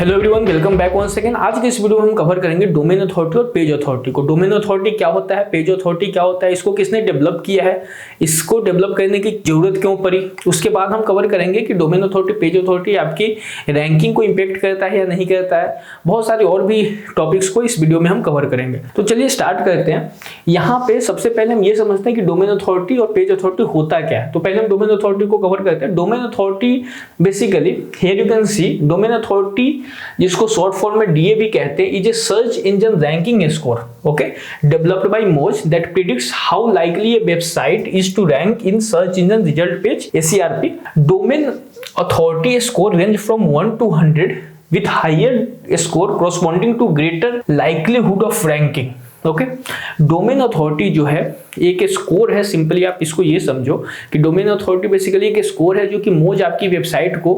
Hello everyone, welcome back one second. आज के इस वीडियो में हम कवर करेंगे डोमेन अथॉरिटी और पेज अथॉरिटी को। डोमेन अथॉरिटी क्या होता है, पेज अथॉरिटी क्या होता है, इसको किसने डेवलप किया है, इसको डेवलप करने की जरूरत क्यों पड़ी। उसके बाद हम कवर करेंगे कि डोमेन अथॉरिटी, पेज अथॉरिटी आपकी रैंकिंग को इंपैक्ट करता है या नहीं करता है। बहुत सारे और भी टॉपिक्स को इस वीडियो में हम कवर करेंगे। तो चलिए स्टार्ट करते हैं। यहाँ पे सबसे पहले हम ये समझते हैं कि डोमेन अथॉरिटी और पेज अथॉरिटी होता क्या है। तो पहले हम डोमेन अथॉरिटी को कवर करते हैं। Domain authority basically, here you can see, domain authority जिसको शॉर्ट फॉर्म में डीए भी कहते हैं, is a search engine ranking score, okay, developed by Moz that predicts how likely a website is to rank in search engine result page, ACRP. Domain authority score range from 1 to 100 with higher score corresponding to greater likelihood of ranking। Okay, domain authority जो है एक score है। Simply आप इसको ये समझो कि domain authority basically एक स्कोर है जो कि मोज आपकी वेबसाइट को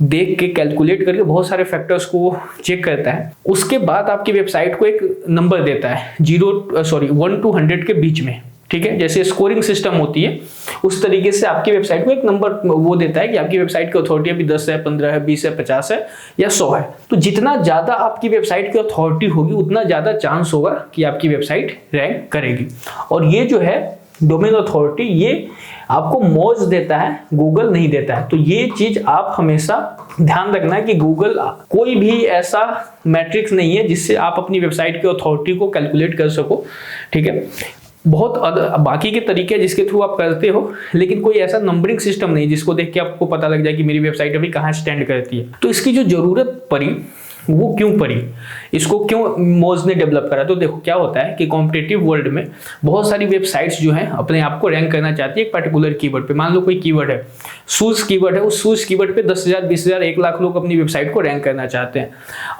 देख के कैलकुलेट करके बहुत सारे फैक्टर्स को चेक करता है। उसके बाद आपकी वेबसाइट को एक नंबर देता है 1 to 100 के बीच में, ठीक है। जैसे स्कोरिंग सिस्टम होती है उस तरीके से आपकी वेबसाइट को एक नंबर वो देता है कि आपकी वेबसाइट की अथॉरिटी अभी 10 है, 15 है, 20 है, 50 है या 100 है। तो जितना ज्यादा आपकी वेबसाइट की अथॉरिटी होगी उतना ज्यादा चांस होगा कि आपकी वेबसाइट रैंक करेगी। और ये जो है डोमेन अथॉरिटी, ये आपको मोज देता है, गूगल नहीं देता है। तो ये चीज आप हमेशा ध्यान रखना है कि गूगल कोई भी ऐसा मैट्रिक्स नहीं है जिससे आप अपनी वेबसाइट की अथॉरिटी को कैलकुलेट कर सको, ठीक है। बहुत बाकी के तरीके हैं जिसके थ्रू आप करते हो, लेकिन कोई ऐसा नंबरिंग सिस्टम नहीं जिसको देख के आपको पता लग जाए कि मेरी वेबसाइट अभी कहाँ स्टैंड करती है। तो इसकी जो जरूरत पड़ी वो क्यों पड़ी, इसको क्यों मोज ने डेवलप करा। तो देखो क्या होता है कि कॉम्पिटिटिव वर्ल्ड में बहुत सारी वेबसाइट्स जो हैं अपने आप को रैंक करना चाहती है एक पर्टिकुलर कीवर्ड पे। मान लो कोई कीवर्ड है, शूज कीवर्ड है, उस शूज कीवर्ड पे 10,000, 20,000, 1 लाख लोग अपनी वेबसाइट को रैंक करना चाहते हैं।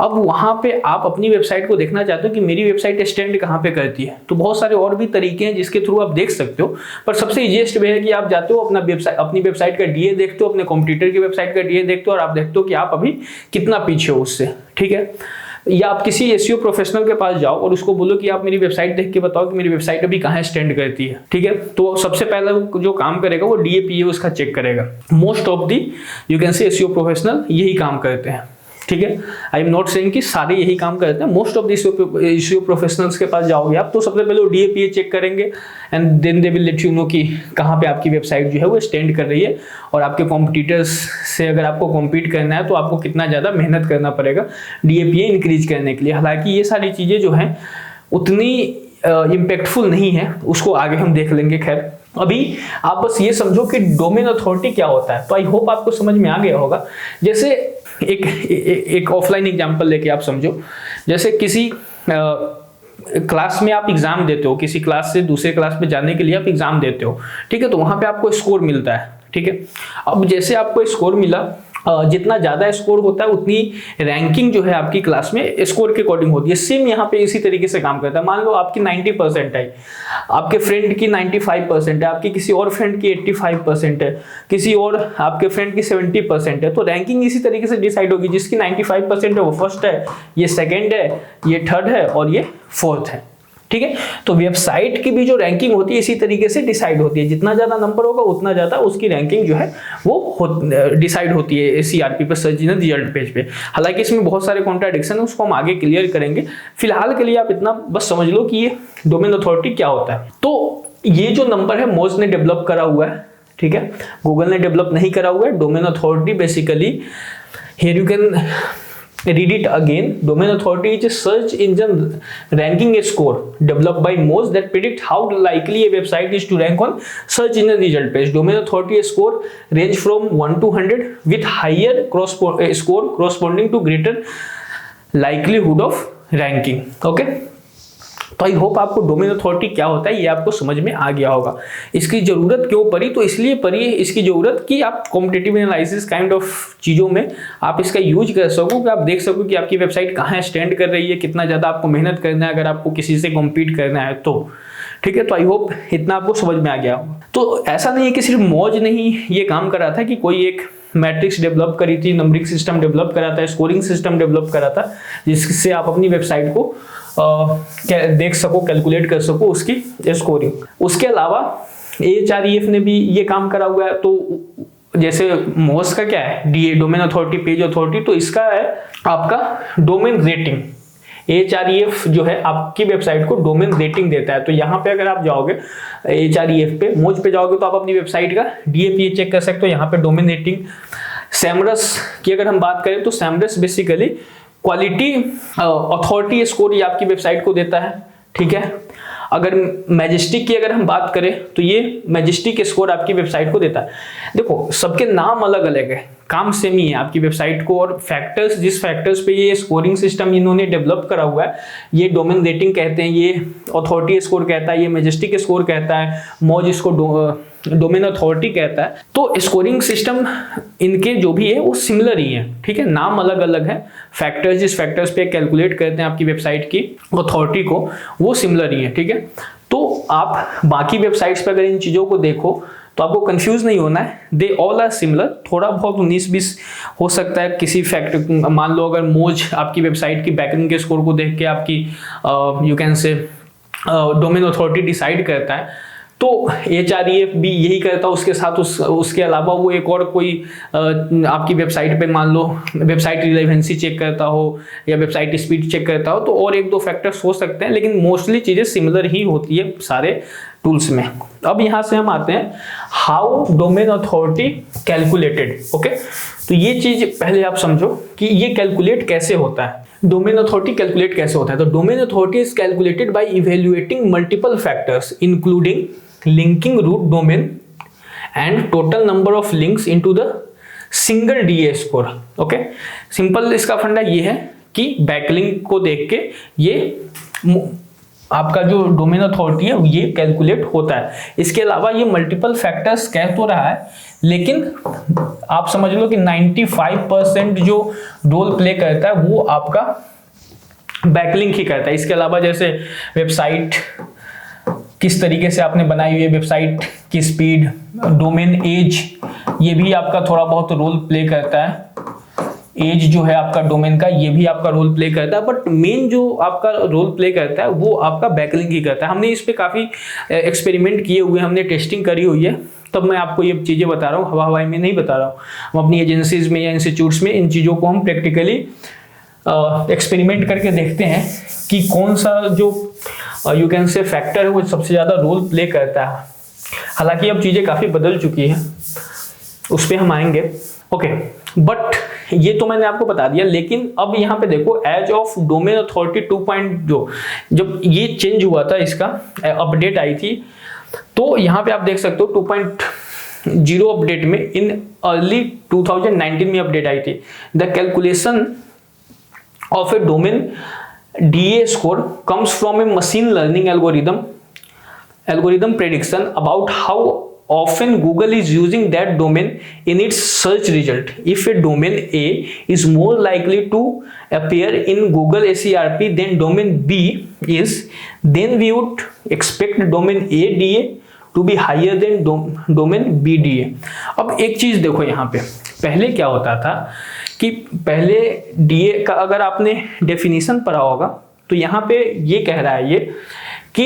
अब वहां पे आप अपनी वेबसाइट को देखना चाहते हो कि मेरी वेबसाइट स्टैंड कहाँ पे करती है। तो बहुत सारे और भी तरीके हैं जिसके थ्रू आप देख सकते हो, पर सबसे इजीएस्ट वे है कि आप जाते हो अपनी वेबसाइट का डीए देखते हो, अपने कॉम्पिटिटर की वेबसाइट का डीए देखते हो और आप देखते हो कि आप अभी कितना पीछे हो उससे, ठीक है। या आप किसी एसईओ प्रोफेशनल के पास जाओ और उसको बोलो कि आप मेरी वेबसाइट देख के बताओ कि मेरी वेबसाइट अभी कहाँ स्टैंड करती है, ठीक है। तो सबसे पहला जो काम करेगा वो डीएपीए उसका चेक करेगा। Most of the you can say SEO professional यही काम करते हैं, ठीक है। आई एम नॉट सेइंग कि सारे यही काम करते हैं, most of the SEO professionals के पास जाओगे आप तो सबसे पहले वो डीएपीए चेक करेंगे and then they will let you know कि कहाँ पे आपकी वेबसाइट जो है वो स्टैंड कर रही है और आपके कॉम्पिटिटर्स से अगर आपको कॉम्पीट करना है तो आपको कितना ज़्यादा मेहनत करना पड़ेगा डीएपीए इंक्रीज करने के लिए। हालांकि ये सारी चीज़ें जो हैं उतनी इम्पैक्टफुल नहीं है, उसको आगे हम देख लेंगे। खैर अभी आप बस ये समझो कि डोमेन अथॉरिटी क्या होता है। तो आई होप आपको समझ में आ गया होगा। जैसे एक ऑफलाइन एग्जांपल लेके आप समझो, जैसे किसी क्लास में आप एग्जाम देते हो, किसी क्लास से दूसरे क्लास में जाने के लिए आप एग्जाम देते हो, ठीक है। तो वहां पे आपको स्कोर मिलता है, ठीक है। अब जैसे आपको स्कोर मिला, जितना ज्यादा स्कोर होता है उतनी रैंकिंग जो है आपकी क्लास में स्कोर के अकॉर्डिंग होती है। सेम यहाँ पे इसी तरीके से काम करता है। मान लो आपकी 90% है, आपके फ्रेंड की 95% है, आपकी किसी और फ्रेंड की 85% है, किसी और आपके फ्रेंड की 70% है। तो रैंकिंग इसी तरीके से डिसाइड होगी। जिसकी 95% है वो फर्स्ट है, ये सेकेंड है, ये थर्ड है और ये फोर्थ है, ठीक है। तो वेबसाइट की भी जो रैंकिंग होती है इसी तरीके से डिसाइड होती है। जितना ज्यादा नंबर होगा उतना ज्यादा उसकी रैंकिंग जो है वो डिसाइड होती है एसीआरपी पे, सर्च इंजन रिजल्ट पेज पे। हालांकि इसमें बहुत सारे कॉन्ट्राडिक्शन है, उसको हम आगे क्लियर करेंगे। फिलहाल के लिए आप इतना बस समझ लो कि ये डोमेन अथॉरिटी क्या होता है। तो ये जो नंबर है मोज ने डेवलप करा हुआ है, ठीक है, गूगल ने डेवलप नहीं करा हुआ है। Domain authority basically, here you can read it again. Domain authority is a search engine ranking score developed by Moz that predict how likely a website is to rank on search engine result page. Domain authority score range from 1 to 100 with higher score corresponding to greater likelihood of ranking. Okay. तो I hope आपको domain authority क्या होता है ये आपको समझ में आ गया होगा। इसकी जरूरत क्यों पड़ी, तो इसलिए पड़ी है इसकी जरूरत कि आप कॉम्पिटिटिव एनालिसिस काइंड ऑफ चीज़ों में आप इसका यूज कर सको, कि आप देख सको कि आपकी वेबसाइट कहाँ स्टैंड कर रही है, कितना ज़्यादा आपको मेहनत करना है अगर आपको किसी से कॉम्पीट करना है तो, ठीक है। तो आई होप इतना आपको समझ में आ गया होगा। तो ऐसा नहीं है कि सिर्फ मौज नहीं ये काम कर रहा था कि कोई एक मैट्रिक्स डेवलप करी थी, नंबरिंग सिस्टम डेवलप करा था, स्कोरिंग सिस्टम डेवलप करा था जिससे आप अपनी वेबसाइट को देख सको, कैलकुलेट कर सको उसकी स्कोरिंग। उसके अलावा एचआरईएफ ने भी ये काम करा हुआ है। तो जैसे मोज का क्या है, DA domain authority, page authority, तो इसका है आपका डोमेन रेटिंग। एचआरईएफ जो है आपकी वेबसाइट को डोमेन रेटिंग देता है। तो यहाँ पे अगर आप जाओगे एचआरईएफ पे, मोज पे जाओगे तो आप अपनी वेबसाइट का डीएपीए चेक कर सकते हो। यहाँ पे डोमेन रेटिंग, सैमरस की अगर हम बात करें तो सैमरस बेसिकली क्वालिटी अथॉरिटी स्कोर ये आपकी वेबसाइट को देता है, ठीक है। अगर मैजेस्टिक की अगर हम बात करें तो ये मैजेस्टिक स्कोर आपकी वेबसाइट को देता है। देखो सबके नाम अलग अलग है, काम सेम ही है आपकी वेबसाइट को, और फैक्टर्स, जिस फैक्टर्स पे ये स्कोरिंग सिस्टम इन्होंने डेवलप करा हुआ है, ये डोमेन रेटिंग कहते हैं, ये अथॉरिटी स्कोर कहता है, ये मैजेस्टिक स्कोर कहता है, मौज इसको डोमेन अथॉरिटी कहता है। तो स्कोरिंग सिस्टम इनके जो भी है वो सिमिलर ही है, ठीक है, नाम अलग अलग है। फैक्टर्स, जिस फैक्टर्स पे कैलकुलेट करते हैं आपकी वेबसाइट की अथॉरिटी को, वो सिमिलर ही है, ठीक है। तो आप बाकी वेबसाइट्स पे अगर इन चीजों को देखो तो आपको कंफ्यूज नहीं होना है, दे ऑल आर सिमिलर। थोड़ा बहुत 19-20 हो सकता है किसी फैक्टर, मान लो अगर मोज आपकी वेबसाइट की बैकलिंक के स्कोर को देख के आपकी you can say domain authority decide करता है, तो एचआरईएफ भी यही करता है। उसके साथ उसके अलावा वो एक और कोई आपकी वेबसाइट पे मान लो वेबसाइट रिलेवेंसी चेक करता हो या वेबसाइट स्पीड चेक करता हो, तो और एक दो फैक्टर्स हो सकते हैं, लेकिन मोस्टली चीज़ें सिमिलर ही होती है सारे टूल्स में। अब यहाँ से हम आते हैं how domain authority calculated, okay. तो ये चीज पहले आप समझो कि ये कैलकुलेट कैसे होता है, डोमेन अथॉरिटी कैलकुलेट कैसे होता है। तो domain authority is calculated by evaluating multiple factors including linking root domain and total number of links into the single DA score, okay. Simple इसका फंडा ये है कि बैकलिंक को देख के ये आपका जो डोमेन अथॉरिटी है ये कैलकुलेट होता है। इसके अलावा ये मल्टीपल फैक्टर्स कह तो रहा है, लेकिन आप समझ लो कि 95% जो रोल प्ले करता है वो आपका बैकलिंक ही करता है। इसके अलावा जैसे वेबसाइट किस तरीके से आपने बनाई हुई है, वेबसाइट की स्पीड, डोमेन एज, ये भी आपका थोड़ा बहुत रोल प्ले करता है। एज जो है आपका डोमेन का, ये भी आपका रोल प्ले करता है, बट मेन जो आपका रोल प्ले करता है वो आपका बैकलिंक ही करता है। हमने इस पे काफ़ी एक्सपेरिमेंट किए हुए, हमने टेस्टिंग करी हुई है, तब मैं आपको ये चीज़ें बता रहा हूँ, हवा हवाई में नहीं बता रहा हूँ। हम अपनी एजेंसीज में या इंस्टीट्यूट्स में इन चीज़ों को हम प्रैक्टिकली एक्सपेरिमेंट करके देखते हैं कि कौन सा जो यू कैन से फैक्टर है वो सबसे ज़्यादा रोल प्ले करता है। हालांकि अब चीज़ें काफ़ी बदल चुकी हैं, उस पर हम आएंगे, ओके। बट ये तो मैंने आपको बता दिया, लेकिन अब यहाँ पे देखो एज ऑफ डोमेन अथॉरिटी 2.0 जब ये चेंज हुआ था, इसका अपडेट आई थी, तो यहाँ पे आप देख सकते हो 2.0 अपडेट में इन अर्ली 2019 में अपडेट आई थी। The calculation of A domain DA score comes from a machine learning algorithm prediction about how often Google is using that domain in its search result. If a domain A is more likely to appear in Google SERP than domain B is, then we would expect domain A DA to be higher than domain B DA. अब एक चीज देखो यहाँ पे, पहले क्या होता था कि पहले DA का अगर आपने डेफिनेशन पढ़ा होगा तो यहाँ पे ये कह रहा है ये कि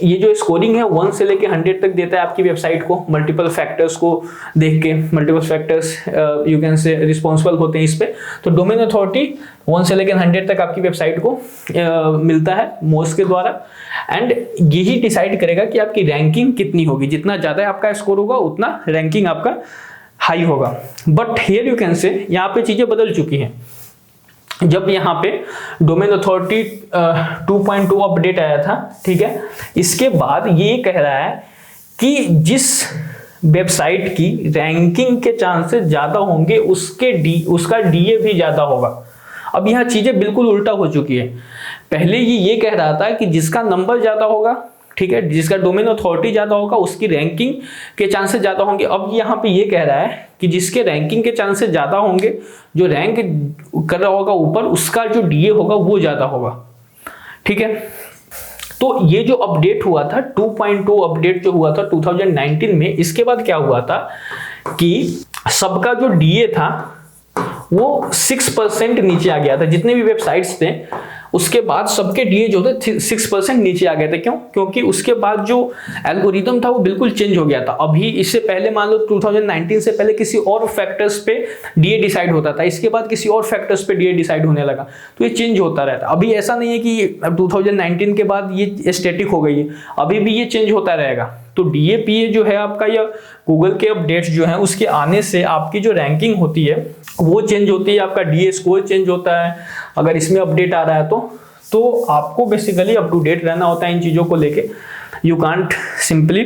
ये जो स्कोरिंग है 1 से लेके 100 तक देता है आपकी वेबसाइट को, मल्टीपल फैक्टर्स को देख के। Multiple factors you can say responsible होते हैं इस पे। तो डोमेन अथॉरिटी 1 से लेकर 100 तक आपकी वेबसाइट को मिलता है मोज के द्वारा, एंड यही डिसाइड करेगा कि आपकी रैंकिंग कितनी होगी। जितना ज़्यादा आपका स्कोर होगा उतना रैंकिंग आपका हाई होगा। But here you can say यहाँ पे चीज़ें बदल चुकी हैं। जब यहाँ पे डोमेन अथॉरिटी 2.2 अपडेट आया था, ठीक है, इसके बाद ये कह रहा है कि जिस वेबसाइट की रैंकिंग के चांसेस ज़्यादा होंगे उसका डीए भी ज़्यादा होगा। अब यहाँ चीज़ें बिल्कुल उल्टा हो चुकी है। पहले ये कह रहा था कि जिसका नंबर ज़्यादा होगा, ठीक है, जिसका डोमेन अथॉरिटी ज़्यादा होगा उसकी रैंकिंग के चांसेस ज़्यादा होंगे। अब यहाँ पे ये कह रहा है कि जिसके रैंकिंग के चांसेस ज़्यादा होंगे, जो रैंक कर रहा होगा ऊपर, उसका जो डीए होगा वो ज़्यादा होगा, ठीक है। तो ये जो अपडेट हुआ था 2.2 अपडेट जो हुआ था 2019 में, इसके बाद क्या हुआ था कि सबका जो डीए था वो 6% नीचे आ गया था। जितने भी वेबसाइट्स थे उसके बाद सबके डीए जो थे 6% नीचे आ गए थे। क्यों? क्योंकि उसके बाद जो एल्गोरिदम था वो बिल्कुल चेंज हो गया था। अभी इससे पहले मान लो 2019 से पहले किसी और फैक्टर्स पे डीए डिसाइड होता था, इसके बाद किसी और फैक्टर्स पे डीए डिसाइड होने लगा, तो ये चेंज होता रहता। अभी ऐसा नहीं है कि 2019 के बाद ये स्टैटिक हो गई है, अभी भी ये चेंज होता रहेगा। तो डीएपीए जो है आपका, या गूगल के अपडेट्स जो हैं उसके आने से आपकी जो रैंकिंग होती है वो चेंज होती है, आपका डीए स्कोर चेंज होता है। अगर इसमें अपडेट आ रहा है तो आपको बेसिकली अप टू डेट रहना होता है इन चीज़ों को लेके। You can't simply